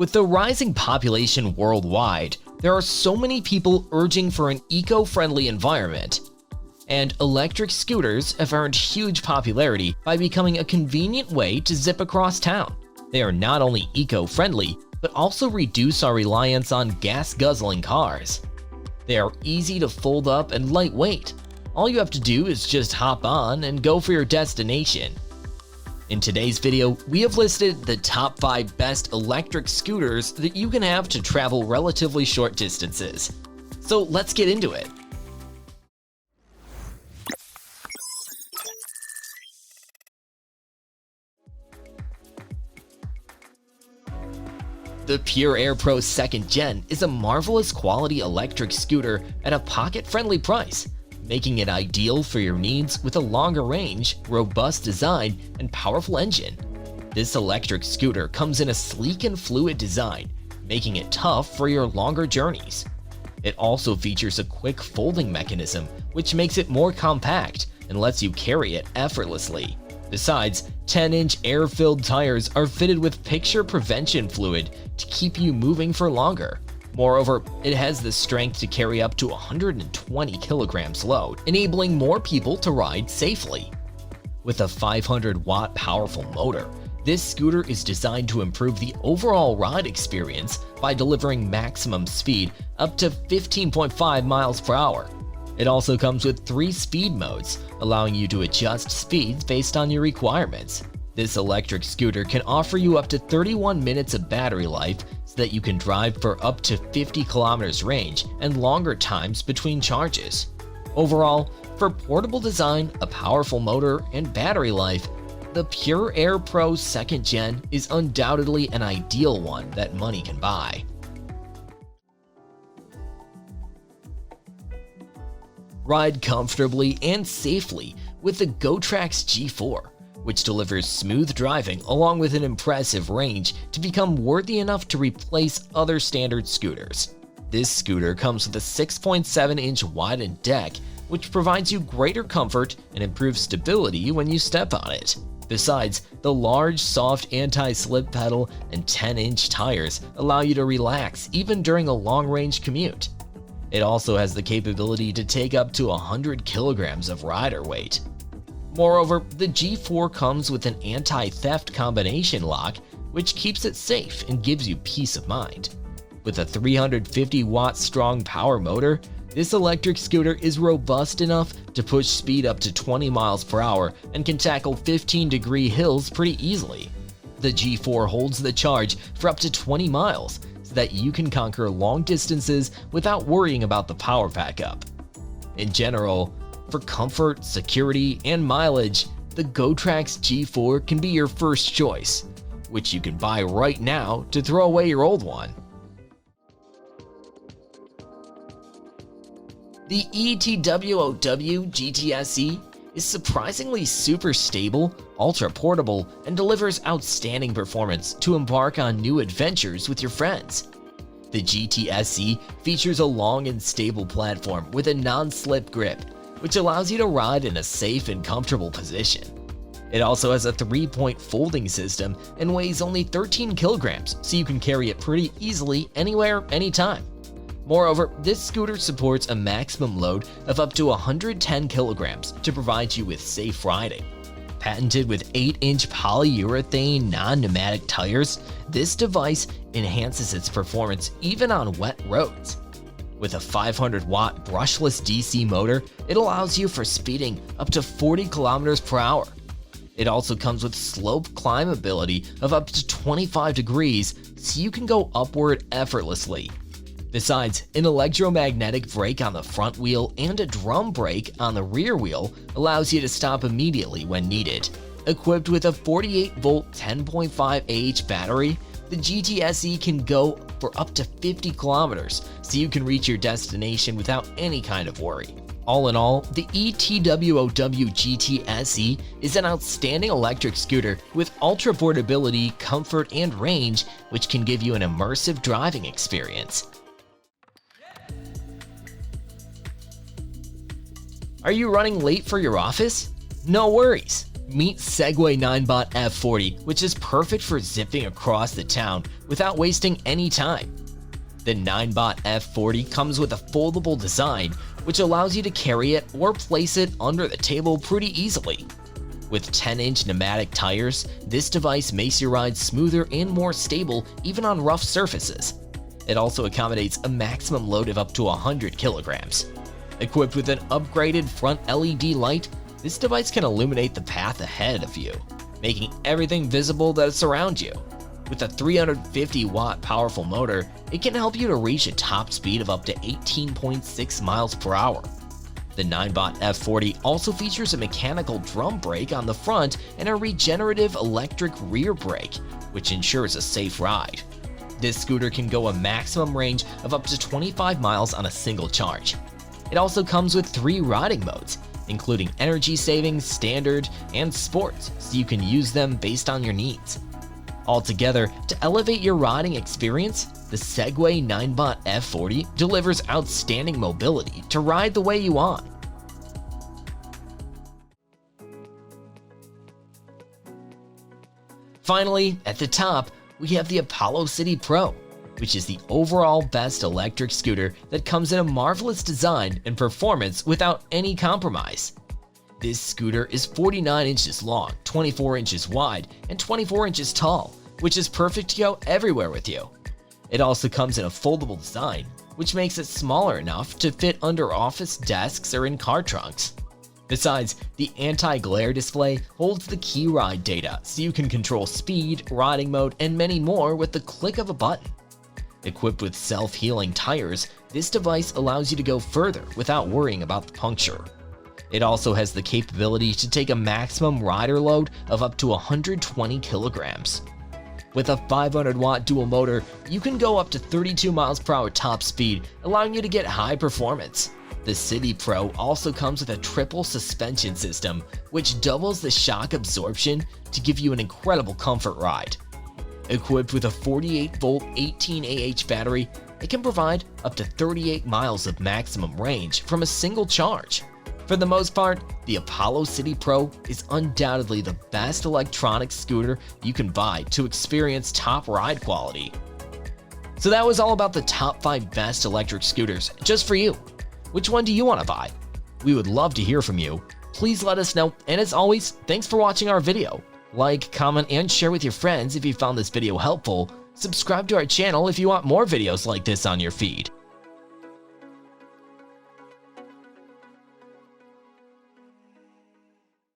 With the rising population worldwide, there are so many people urging for an eco-friendly environment. And electric scooters have earned huge popularity by becoming a convenient way to zip across town. They are not only eco-friendly, but also reduce our reliance on gas-guzzling cars. They are easy to fold up and lightweight. All you have to do is just hop on and go for your destination. In today's video, we have listed the top 5 best electric scooters that you can have to travel relatively short distances. So let's get into it. The Pure Air Pro 2nd Gen is a marvelous quality electric scooter at a pocket-friendly price, making it ideal for your needs with a longer range, robust design, and powerful engine. This electric scooter comes in a sleek and fluid design, making it tough for your longer journeys. It also features a quick folding mechanism, which makes it more compact and lets you carry it effortlessly. Besides, 10-inch air-filled tires are fitted with picture prevention fluid to keep you moving for longer. Moreover, it has the strength to carry up to 120 kilograms load, enabling more people to ride safely. With a 500-watt powerful motor, this scooter is designed to improve the overall ride experience by delivering maximum speed up to 15.5 miles per hour. It also comes with 3 speed modes, allowing you to adjust speeds based on your requirements. This electric scooter can offer you up to 31 minutes of battery life so that you can drive for up to 50 kilometers range and longer times between charges. Overall, for portable design, a powerful motor, and battery life, the Pure Air Pro 2nd Gen is undoubtedly an ideal one that money can buy. Ride comfortably and safely with the Gotrax G4, which delivers smooth driving along with an impressive range to become worthy enough to replace other standard scooters. This scooter comes with a 6.7-inch widened deck, which provides you greater comfort and improves stability when you step on it. Besides, the large, soft anti-slip pedal and 10-inch tires allow you to relax even during a long-range commute. It also has the capability to take up to 100 kilograms of rider weight. Moreover, the G4 comes with an anti-theft combination lock, which keeps it safe and gives you peace of mind. With a 350-watt strong power motor, this electric scooter is robust enough to push speed up to 20 miles per hour and can tackle 15-degree hills pretty easily. The G4 holds the charge for up to 20 miles, so that you can conquer long distances without worrying about the power backup. In general, for comfort, security, and mileage, the Gotrax G4 can be your first choice, which you can buy right now to throw away your old one. The E-TWOW GTSE is surprisingly super stable, ultra-portable, and delivers outstanding performance to embark on new adventures with your friends. The GTSE features a long and stable platform with a non-slip grip, which allows you to ride in a safe and comfortable position. It also has a 3-point folding system and weighs only 13 kilograms, so you can carry it pretty easily anywhere, anytime. Moreover, this scooter supports a maximum load of up to 110 kilograms to provide you with safe riding. Patented with 8-inch polyurethane non-pneumatic tires, this device enhances its performance even on wet roads. With a 500-watt brushless DC motor, it allows you for speeding up to 40 kilometers per hour. It also comes with slope climbability of up to 25 degrees, so you can go upward effortlessly. Besides, an electromagnetic brake on the front wheel and a drum brake on the rear wheel allows you to stop immediately when needed. Equipped with a 48-volt 10.5 Ah battery, the GTSE can go for up to 50 kilometers, so you can reach your destination without any kind of worry. All in all, the E-TWOW GTSE is an outstanding electric scooter with ultra portability, comfort, and range, which can give you an immersive driving experience. Are you running late for your office? No worries. Meet Segway Ninebot F40, which is perfect for zipping across the town without wasting any time. The Ninebot F40 comes with a foldable design, which allows you to carry it or place it under the table pretty easily. With 10-inch pneumatic tires, this device makes your ride smoother and more stable even on rough surfaces. It also accommodates a maximum load of up to 100 kilograms. Equipped with an upgraded front LED light, this device can illuminate the path ahead of you, making everything visible that is around you. With a 350-watt powerful motor, it can help you to reach a top speed of up to 18.6 miles per hour. The Ninebot F40 also features a mechanical drum brake on the front and a regenerative electric rear brake, which ensures a safe ride. This scooter can go a maximum range of up to 25 miles on a single charge. It also comes with 3 riding modes, including energy savings, standard, and sports, so you can use them based on your needs. Altogether, to elevate your riding experience, the Segway Ninebot F40 delivers outstanding mobility to ride the way you want. Finally, at the top, we have the Apollo City Pro, which is the overall best electric scooter that comes in a marvelous design and performance without any compromise. This scooter is 49 inches long, 24 inches wide, and 24 inches tall, which is perfect to go everywhere with you. It also comes in a foldable design, which makes it smaller enough to fit under office desks or in car trunks. Besides, the anti-glare display holds the key ride data so you can control speed, riding mode, and many more with the click of a button. Equipped with self-healing tires, this device allows you to go further without worrying about the puncture. It also has the capability to take a maximum rider load of up to 120 kilograms. With a 500-watt dual motor, you can go up to 32 miles per hour top speed, allowing you to get high performance. The City Pro also comes with a triple suspension system, which doubles the shock absorption to give you an incredible comfort ride. Equipped with a 48-volt 18Ah battery, it can provide up to 38 miles of maximum range from a single charge. For the most part, the Apollo City Pro is undoubtedly the best electronic scooter you can buy to experience top ride quality. So that was all about the top 5 best electric scooters just for you. Which one do you want to buy? We would love to hear from you. Please let us know, and as always, thanks for watching our video. Like, comment, and share with your friends if you found this video helpful. Subscribe to our channel if you want more videos like this on your feed.